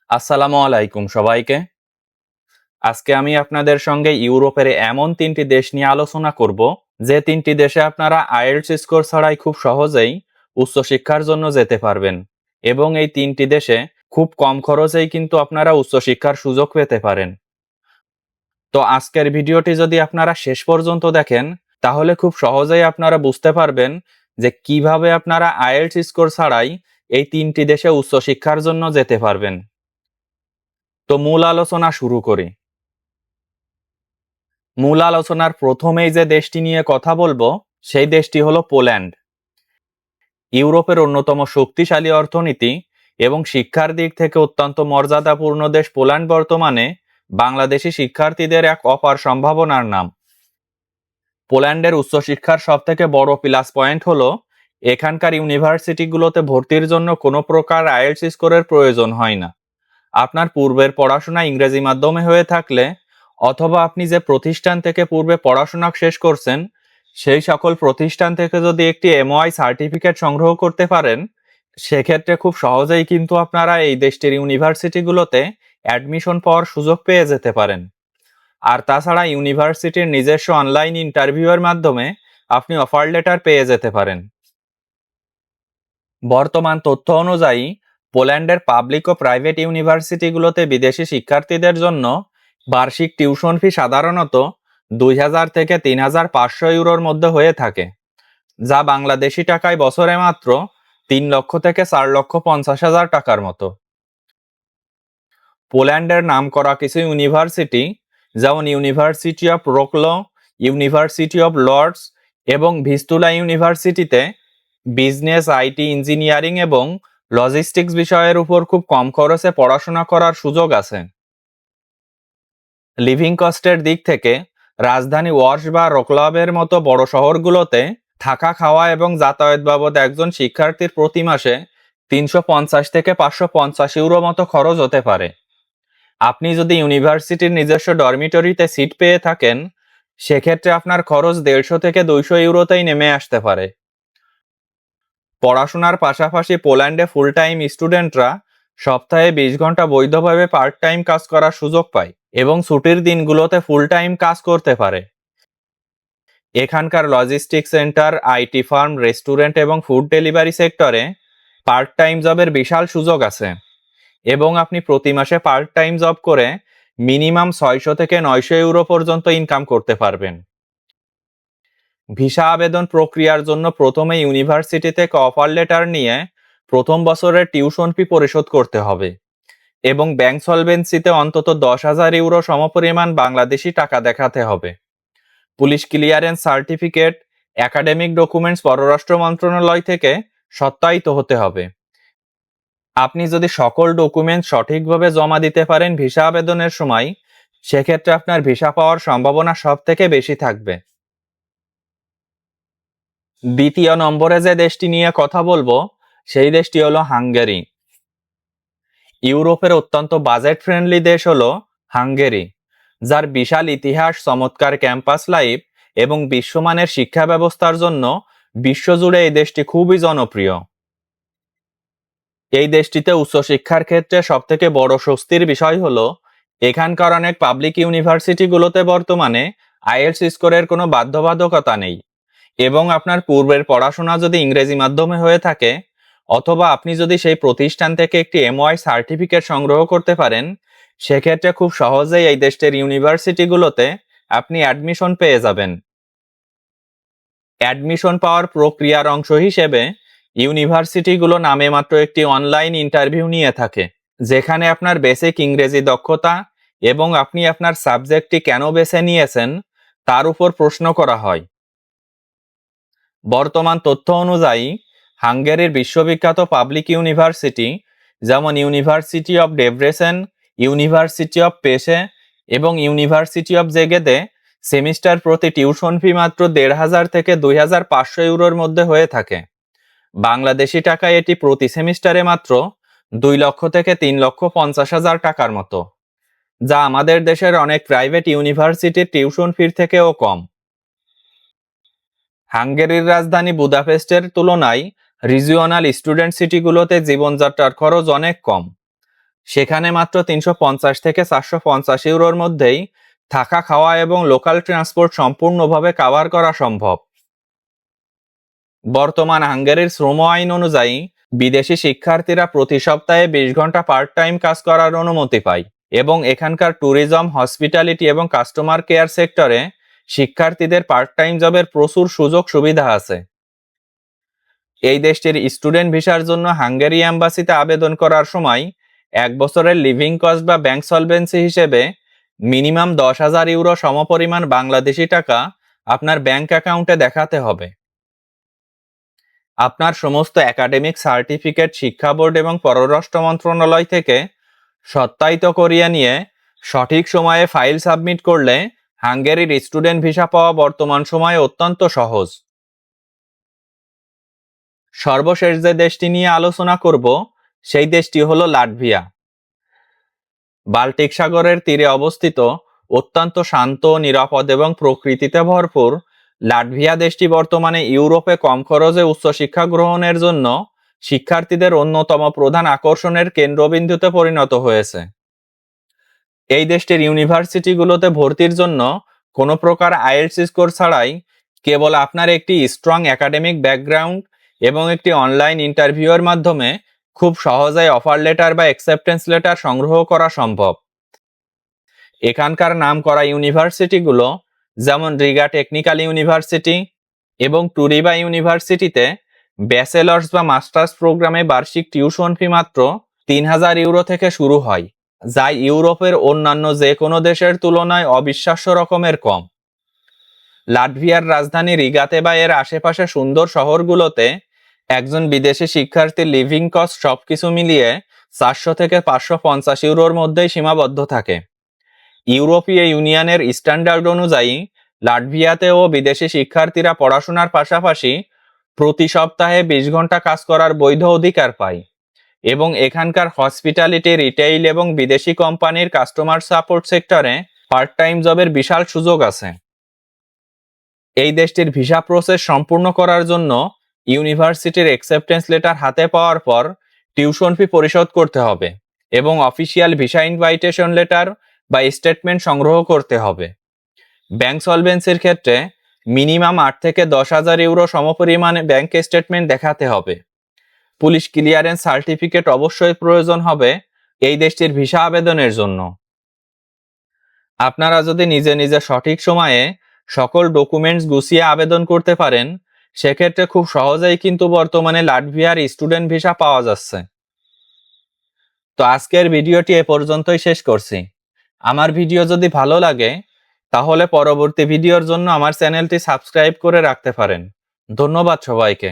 আসসালামু আলাইকুম সবাইকে। আজকে আমি আপনাদের সঙ্গে ইউরোপের এমন ৩টি দেশ নিয়ে আলোচনা করব, যে ৩টি দেশে আপনারা আইএলটিএস স্কোর ছাড়াই খুব সহজেই উচ্চশিক্ষার জন্য যেতে পারবেন এবং এই ৩টি দেশে খুব কম খরচেই কিন্তু আপনারা উচ্চশিক্ষার সুযোগ পেতে পারেন। তো আজকের ভিডিওটি যদি আপনারা শেষ পর্যন্ত দেখেন, তাহলে খুব সহজেই আপনারা বুঝতে পারবেন যে কিভাবে আপনারা আইএলটিএস স্কোর ছাড়াই এই ৩টি দেশে উচ্চশিক্ষার জন্য যেতে পারবেন। তো মূল আলোচনা শুরু করি। মূল আলোচনার প্রথমেই যে দেশটি নিয়ে কথা বলবো, সেই দেশটি হলো পোল্যান্ড। ইউরোপের অন্যতম শক্তিশালী অর্থনীতি এবং শিক্ষার দিক থেকে অত্যন্ত মর্যাদাপূর্ণ দেশ পোল্যান্ড বর্তমানে বাংলাদেশি শিক্ষার্থীদের এক অপার সম্ভাবনার নাম। পোল্যান্ডের উচ্চশিক্ষার সবথেকে বড় প্লাস পয়েন্ট হলো এখানকার ইউনিভার্সিটিগুলোতে ভর্তির জন্য কোনো প্রকার আইএলটিএস স্কোরের প্রয়োজন হয় না। আপনার পূর্বের পড়াশোনা ইংরেজি মাধ্যমে হয়ে থাকলে, অথবা আপনি যে প্রতিষ্ঠান থেকে পূর্বে পড়াশোনা শেষ করছেন, সেই সকল প্রতিষ্ঠান থেকে যদি একটি এমওআই সার্টিফিকেট সংগ্রহ করতে পারেন, সেক্ষেত্রে খুব সহজেই কিন্তু আপনারা এই দেশটির ইউনিভার্সিটিগুলোতে অ্যাডমিশন পাওয়ার সুযোগ পেয়ে যেতে পারেন। আর তাছাড়া ইউনিভার্সিটির নিজস্ব অনলাইন ইন্টারভিউয়ের মাধ্যমে আপনি অফার লেটার পেয়ে যেতে পারেন। বর্তমান তথ্য অনুযায়ী পোল্যান্ডের পাবলিক ও প্রাইভেট ইউনিভার্সিটিগুলোতে বিদেশি শিক্ষার্থীদের জন্য বার্ষিক টিউশন ফি সাধারণত ২,০০০ থেকে ৩,৫০০ ইউরোর মধ্যে হয়ে থাকে, যা বাংলাদেশি টাকায় বছরে মাত্র ৩ লক্ষ থেকে ৪,৫০,০০০ টাকার মতো। পোল্যান্ডের নামকরা কিছু ইউনিভার্সিটি, যেমন university of Wroclaw, university of Lords এবং ভিস্তুলা ইউনিভার্সিটিতে বিজনেস, আইটি, ইঞ্জিনিয়ারিং এবং লজিস্টিক্স বিষয়ের উপর খুব কম খরচে পড়াশোনা করার সুযোগ আছে। লিভিং কস্টের দিক থেকে রাজধানী ওয়ার্স বা রোকলাবের মতো বড় শহরগুলোতে থাকা, খাওয়া এবং যাতায়াত বাবদ একজন শিক্ষার্থীর প্রতি মাসে ৩৫০ থেকে ৫৫০ ইউরো মতো খরচ হতে পারে। আপনি যদি ইউনিভার্সিটির নিজস্ব ডরমিটরিতে সিট পেয়ে থাকেন, সেক্ষেত্রে আপনার খরচ ১৫০ থেকে ২০০ ইউরোতেই নেমে আসতে পারে। পড়াশোনার পাশাপাশি পোল্যান্ডে ফুল টাইম স্টুডেন্টরা সপ্তাহে ২০ ঘন্টা বৈধভাবে পার্ট টাইম কাজ করার সুযোগ পায় এবং ছুটির দিনগুলোতে ফুল টাইম কাজ করতে পারে। এখানকার logistic centre, IT firm, restaurant এবং ফুড ডেলিভারি সেক্টরে পার্ট টাইম জবের বিশাল সুযোগ আছে এবং আপনি প্রতি মাসে পার্ট টাইম জব করে মিনিমাম ৬০০ থেকে ৯০০ ইউরো পর্যন্ত ইনকাম করতে পারবেন। ভিসা আবেদন প্রক্রিয়ার জন্য প্রথমে ইউনিভার্সিটি থেকে অফার লেটার নিয়ে প্রথম বছরের টিউশন ফি পরিশোধ করতে হবে এবং ব্যাংক সলভেন্সিতে অন্তত ১০,০০০ ইউরো সমপরিমাণ বাংলাদেশি টাকা দেখাতে হবে। Police clearance certificate, academic documents পররাষ্ট্র মন্ত্রণালয় থেকে সত্যায়িত হতে হবে। আপনি যদি সকল ডকুমেন্ট সঠিকভাবে জমা দিতে পারেন ভিসা আবেদনের সময়, সেক্ষেত্রে আপনার ভিসা পাওয়ার সম্ভাবনা সব থেকে বেশি থাকবে। দ্বিতীয় নম্বরে যে দেশটি নিয়ে কথা বলবো, সেই দেশটি হলো হাঙ্গেরি। ইউরোপের অত্যন্ত বাজেট ফ্রেন্ডলি দেশ হলো হাঙ্গেরি, যার বিশাল ইতিহাস, চমৎকার ক্যাম্পাস লাইফ এবং বিশ্বমানের শিক্ষা ব্যবস্থার জন্য বিশ্বজুড়ে এই দেশটি খুবই জনপ্রিয়। এই দেশটিতে উচ্চশিক্ষার ক্ষেত্রে সবথেকে বড় স্বস্তির বিষয় হলো এখানকার অনেক পাবলিক ইউনিভার্সিটিগুলোতে বর্তমানে আইএলটিএস স্কোরের কোনো বাধ্যবাধকতা নেই এবং আপনার পূর্বের পড়াশোনা যদি ইংরেজি মাধ্যমে হয়ে থাকে, অথবা আপনি যদি সেই প্রতিষ্ঠান থেকে একটি এমওআই সার্টিফিকেট সংগ্রহ করতে পারেন, সেক্ষেত্রে খুব সহজেই এই দেশটির ইউনিভার্সিটিগুলোতে আপনি অ্যাডমিশন পেয়ে যাবেন। অ্যাডমিশন পাওয়ার প্রক্রিয়ার অংশ হিসেবে ইউনিভার্সিটিগুলো নামে মাত্র একটি অনলাইন ইন্টারভিউ নিয়ে থাকে, যেখানে আপনার বেসিক ইংরেজি দক্ষতা এবং আপনি আপনার সাবজেক্টটি কেন বেছে নিয়েছেন তার উপর প্রশ্ন করা হয়। বর্তমান তথ্য অনুযায়ী হাঙ্গেরির বিশ্ববিখ্যাত পাবলিক ইউনিভার্সিটি, যেমন university of Debrecen, university of পেশে এবং ইউনিভার্সিটি অব জেগেদে সেমিস্টার প্রতি টিউশন ফি মাত্র ১,৫০০ থেকে ২,৫০০ ইউরোর মধ্যে হয়ে থাকে। বাংলাদেশি টাকায় এটি প্রতি সেমিস্টারে মাত্র ২ লক্ষ থেকে ৩,৫০,০০০ টাকার মতো, যা আমাদের দেশের অনেক প্রাইভেট ইউনিভার্সিটির টিউশন ফির থেকেও কম। হাঙ্গেরির রাজধানী বুদাপেস্টের তুলনায় রিজিওনাল স্টুডেন্ট সিটিগুলোতে জীবনযাত্রার খরচ অনেক কম, সেখানে মাত্র 350 থেকে 450 ইউরোর মধ্যেই থাকা, খাওয়া এবং লোকাল ট্রান্সপোর্ট সম্পূর্ণভাবে কভার করা সম্ভব। বর্তমান হাঙ্গেরির শ্রম আইন অনুযায়ী বিদেশি শিক্ষার্থীরা প্রতি সপ্তাহে 20 ঘন্টা পার্ট টাইম কাজ করার অনুমতি পায় এবং এখানকার ট্যুরিজম, হসপিটালিটি এবং কাস্টমার কেয়ার সেক্টরে শিক্ষার্থীদের পার্ট টাইম জবের প্রচুর সুযোগ সুবিধা আছে। এই দেশটির স্টুডেন্ট ভিসার জন্য হাঙ্গেরি এম্বাসিতে আবেদন করার সময় 1 বছরের লিভিং কস্ট বা ব্যাংক সলভেন্সি হিসেবে মিনিমাম 10,000 ইউরো সমপরিমাণ বাংলাদেশি টাকা আপনার ব্যাংক অ্যাকাউন্টে দেখাতে হবে। আপনার সমস্ত একাডেমিক সার্টিফিকেট শিক্ষা বোর্ড এবং পররাষ্ট্র মন্ত্রণালয় থেকে সত্যায়িত করিয়ে নিয়ে সঠিক সময়ে ফাইল সাবমিট করলে হাঙ্গেরির স্টুডেন্ট ভিসা পাওয়া বর্তমান সময়ে অত্যন্ত সহজ। সর্বশেষ যে দেশটি নিয়ে আলোচনা করব সেই দেশটি হলো লাটভিয়া। বাল্টিক সাগরের তীরে অবস্থিত অত্যন্ত শান্ত, নিরাপদ এবং প্রকৃতিতে ভরপুর লাটভিয়া দেশটি বর্তমানে ইউরোপে কম খরচে উচ্চশিক্ষা গ্রহণের জন্য শিক্ষার্থীদের অন্যতম প্রধান আকর্ষণের কেন্দ্রবিন্দুতে পরিণত হয়েছে। এই দেশটির ইউনিভার্সিটিগুলোতে ভর্তির জন্য কোনো প্রকার আইএলটিএস স্কোর ছাড়াই কেবল আপনার একটি স্ট্রং একাডেমিক ব্যাকগ্রাউন্ড এবং একটি অনলাইন ইন্টারভিউয়ের মাধ্যমে খুব সহজেই অফার লেটার বা অ্যাকসেপ্টেন্স লেটার সংগ্রহ করা সম্ভব। এখানকার নামকরা ইউনিভার্সিটিগুলো যেমন রিগা টেকনিক্যাল ইউনিভার্সিটি এবং টুরিবা ইউনিভার্সিটিতে ব্যাচেলার্স বা মাস্টার্স প্রোগ্রামে বার্ষিক টিউশন ফি মাত্র 3,000 ইউরো থেকে শুরু হয়, যা ইউরোপের অন্যান্য যে কোনো দেশের তুলনায় অবিশ্বাস্য রকমের কম। লাটভিয়ার রাজধানী রিগাতে বা এর আশেপাশে সুন্দর শহরগুলোতে একজন বিদেশি শিক্ষার্থীর লিভিং কস্ট সবকিছু মিলিয়ে 400 থেকে 550 ইউরোর মধ্যেই সীমাবদ্ধ থাকে। ইউরোপীয় ইউনিয়নের স্ট্যান্ডার্ড অনুযায়ী লাটভিয়াতেও বিদেশি শিক্ষার্থীরা পড়াশোনার পাশাপাশি প্রতি সপ্তাহে 20 ঘন্টা কাজ করার বৈধ অধিকার পায় এবং এখানকার হসপিটালিটি, রিটেইল এবং বিদেশি কোম্পানির কাস্টমার সাপোর্ট সেক্টরে পার্ট টাইম জবের বিশাল সুযোগ আছে। এই দেশটির ভিসা প্রসেস সম্পূর্ণ করার জন্য ইউনিভার্সিটির অ্যাকসেপ্টেন্স লেটার হাতে পাওয়ার পর টিউশন ফি পরিশোধ করতে হবে এবং অফিসিয়াল ভিসা ইনভাইটেশন লেটার বা স্টেটমেন্ট সংগ্রহ করতে হবে। ব্যাংক সলভেন্সির ক্ষেত্রে মিনিমাম 8 থেকে 10,000 ইউরো সমপরিমাণে ব্যাংক স্টেটমেন্ট দেখাতে হবে। পুলিশ ক্লিয়ারেন্স সার্টিফিকেট অবশ্যই প্রয়োজন হবে এই দেশটির ভিসা আবেদনের জন্য। আপনারা যদি নিজে নিজে সঠিক সময়ে সকল ডকুমেন্টস গুছিয়ে আবেদন করতে পারেন, সেক্ষেত্রে খুব সহজেই কিন্তু বর্তমানে লাটভিয়ার স্টুডেন্ট ভিসা পাওয়া যাচ্ছে। তো আজকের ভিডিওটি এ পর্যন্তই শেষ করছি। আমার ভিডিও যদি ভালো লাগে তাহলে পরবর্তী ভিডিওর জন্য আমার চ্যানেলটি সাবস্ক্রাইব করে রাখতে পারেন। ধন্যবাদ সবাইকে।